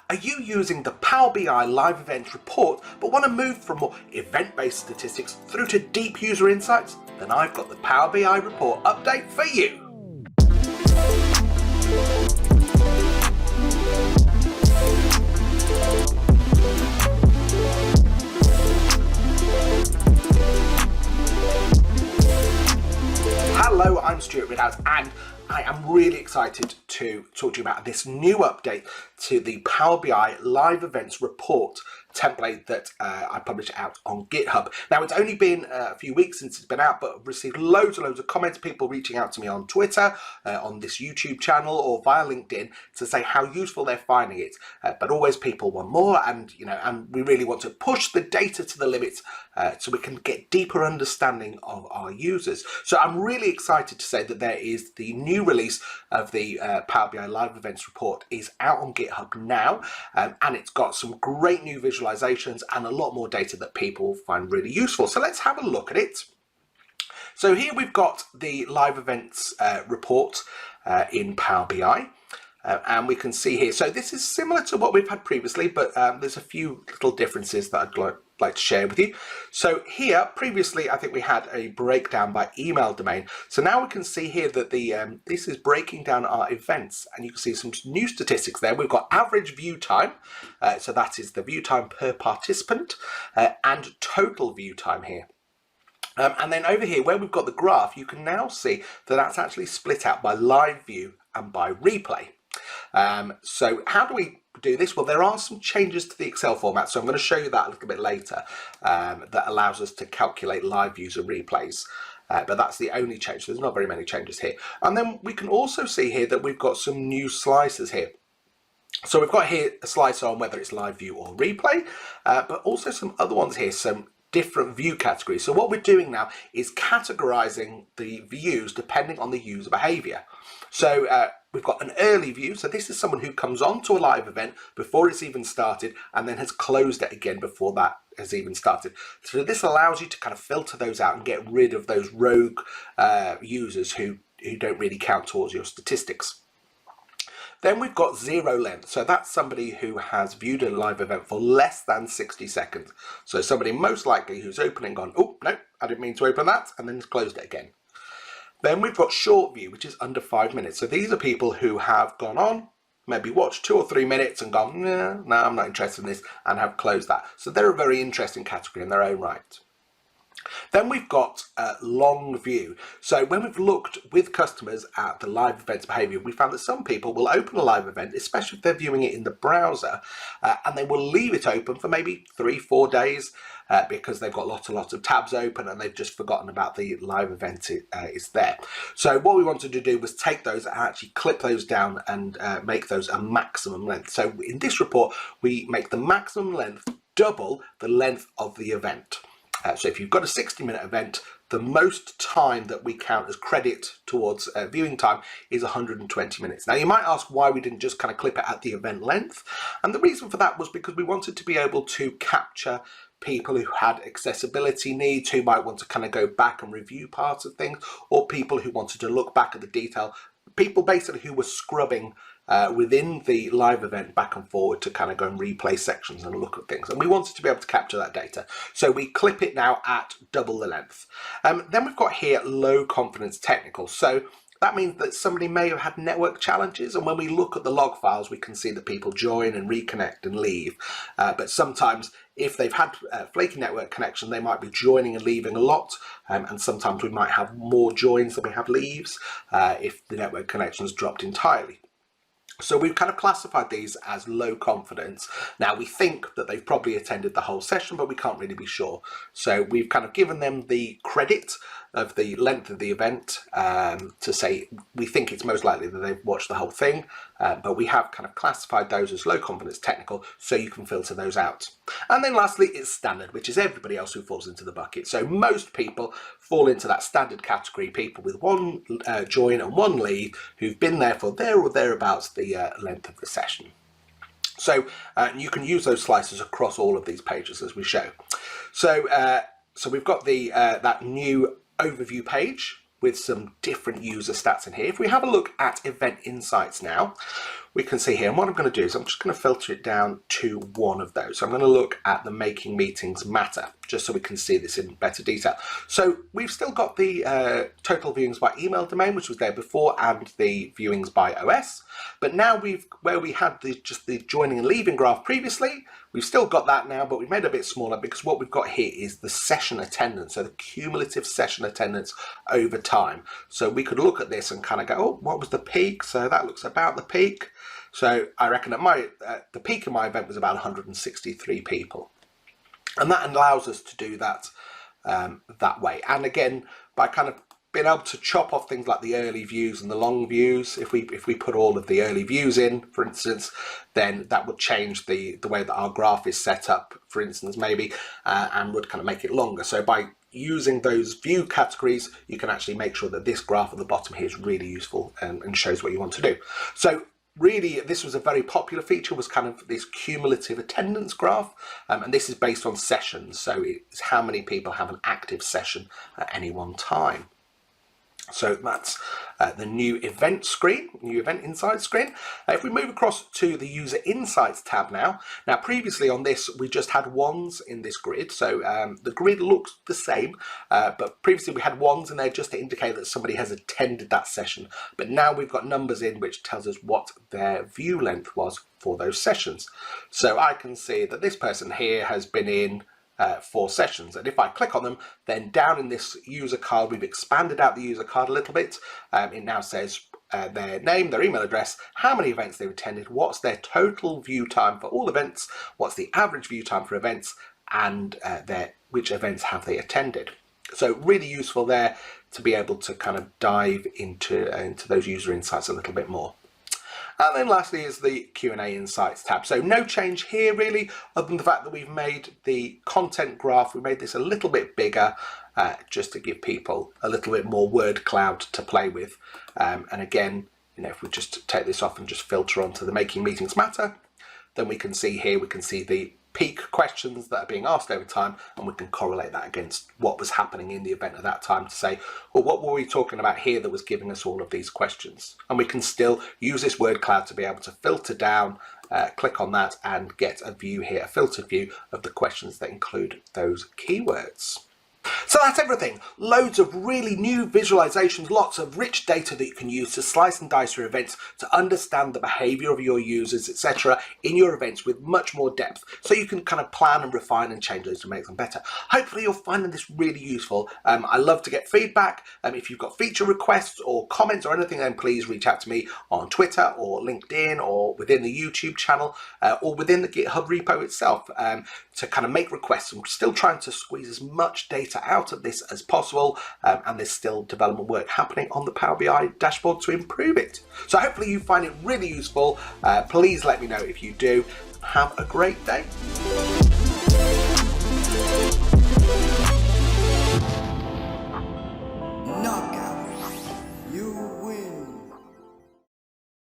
Are you using the Power BI Live Events report but want to move from more event-based statistics through to deep user insights? Then I've got the Power BI report update for you. Hello, I'm Stuart Ridhouse and I am really excited to talk to you about this new update to the Power BI Live Events report template that I published out on GitHub. Now, it's only been a few weeks since it's been out, but I've received loads and loads of comments, people reaching out to me on Twitter, on this YouTube channel, or via LinkedIn to say how useful they're finding it. But always people want more, and we really want to push the data to the limits so we can get deeper understanding of our users. So I'm really excited to say that there is the new release of the Power BI Live Events report is out on GitHub now, and it's got some great new visualizations and a lot more data that people find really useful. So let's have a look at it. So here we've got the live events report in Power BI. And we can see here, so this is similar to what we've had previously, but there's a few little differences that I'd like to share with you. So here, previously, I think we had a breakdown by email domain. So now we can see here that this is breaking down our events, and you can see some new statistics there. We've got average view time, so that is the view time per participant, and total view time here. And then over here, where we've got the graph, you can now see that that's actually split out by live view and by replay. So how do we do this? Well, there are some changes to the Excel format, so I'm going to show you that a little bit later, that allows us to calculate live views and replays. But that's the only change. There's not very many changes here. And then we can also see here that we've got some new slices here. So we've got here a slicer on whether it's live view or replay, but also some other ones here, some different view categories. So what we're doing now is categorizing the views depending on the user behavior. So we've got an early view. So this is someone who comes on to a live event before it's even started and then has closed it again before that has even started. So this allows you to kind of filter those out and get rid of those rogue users who don't really count towards your statistics. Then we've got zero length. So that's somebody who has viewed a live event for less than 60 seconds. So somebody most likely who's opened and gone, oh, no, I didn't mean to open that, and then has closed it again. Then we've got short view, which is under 5 minutes. So these are people who have gone on, maybe watched 2 or 3 minutes and gone, no, I'm not interested in this, and have closed that. So they're a very interesting category in their own right. Then we've got long view. So when we've looked with customers at the live events behavior, we found that some people will open a live event, especially if they're viewing it in the browser, and they will leave it open for maybe 3-4 days because they've got lots and lots of tabs open and they've just forgotten about the live event is there. So what we wanted to do was take those and actually clip those down and make those a maximum length. So in this report, we make the maximum length double the length of the event. So if you've got a 60-minute event, the most time that we count as credit towards viewing time is 120 minutes. Now, you might ask why we didn't just kind of clip it at the event length. And the reason for that was because we wanted to be able to capture people who had accessibility needs, who might want to kind of go back and review parts of things, or people who wanted to look back at the detail, people basically who were scrubbing within the live event back and forward to kind of go and replay sections and look at things. And we wanted to be able to capture that data. So we clip it now at double the length. Then we've got here low confidence technical. So that means that somebody may have had network challenges, and when we look at the log files, we can see that people join and reconnect and leave. But sometimes if they've had flaky network connection, they might be joining and leaving a lot. And sometimes we might have more joins than we have leaves if the network connection's dropped entirely. So we've kind of classified these as low confidence. Now, we think that they've probably attended the whole session, but we can't really be sure. So we've kind of given them the credit of the length of the event to say we think it's most likely that they've watched the whole thing, but we have kind of classified those as low confidence technical, so you can filter those out. And then lastly, it's standard, which is everybody else who falls into the bucket. So most people fall into that standard category, people with one join and one leave who've been there for there or thereabouts the length of the session. So you can use those slices across all of these pages as we show. So we've got the that new overview page with some different user stats in here. If we have a look at event insights now, we can see here, and what I'm going to do is I'm just going to filter it down to one of those. So I'm going to look at the making meetings matter, just so we can see this in better detail. So we've still got the total viewings by email domain, which was there before, and the viewings by OS. But now where we had just the joining and leaving graph previously, we've still got that now, but we've made it a bit smaller because what we've got here is the session attendance, so the cumulative session attendance over time. So we could look at this and kind of go, oh, what was the peak? So that looks about the peak. So I reckon that the peak of my event was about 163 people. And that allows us to do that that way. And again, by kind of being able to chop off things like the early views and the long views, if we put all of the early views in, for instance, then that would change the way that our graph is set up, for instance, maybe, and would kind of make it longer. So by using those view categories, you can actually make sure that this graph at the bottom here is really useful and shows what you want to do. So really, this was a very popular feature, was kind of this cumulative attendance graph, and this is based on sessions, so it's how many people have an active session at any one time. So that's the new event screen, new event insights screen. If we move across to the user insights tab now previously on this we just had ones in this grid, so the grid looks the same, but previously we had ones in there just to indicate that somebody has attended that session, but now we've got numbers in which tells us what their view length was for those sessions. So I can see that this person here has been in 4 sessions, and if I click on them, then down in this user card, we've expanded out the user card a little bit. It now says their name, their email address, how many events they've attended, what's their total view time for all events, what's the average view time for events, and which events have they attended. So really useful there to be able to kind of dive into those user insights a little bit more. And then lastly is the Q&A Insights tab. So no change here really, other than the fact that we've made the content graph, we made this a little bit bigger, just to give people a little bit more word cloud to play with. And again, if we just take this off and just filter onto the Making Meetings Matter, then we can see here, we can see the peak questions that are being asked over time, and we can correlate that against what was happening in the event at that time to say, well, what were we talking about here that was giving us all of these questions? And we can still use this word cloud to be able to filter down, click on that and get a view here, a filtered view of the questions that include those keywords. So that's everything. Loads of really new visualizations, lots of rich data that you can use to slice and dice your events to understand the behavior of your users, etc. in your events with much more depth, so you can kind of plan and refine and change those to make them better. Hopefully you're finding this really useful. I love to get feedback. If you've got feature requests or comments or anything, then please reach out to me on Twitter or LinkedIn or within the YouTube channel or within the GitHub repo itself to kind of make requests. I'm still trying to squeeze as much data out of this as possible, and there's still development work happening on the Power BI dashboard to improve it. So hopefully you find it really useful. Please let me know if you do. Have a great day.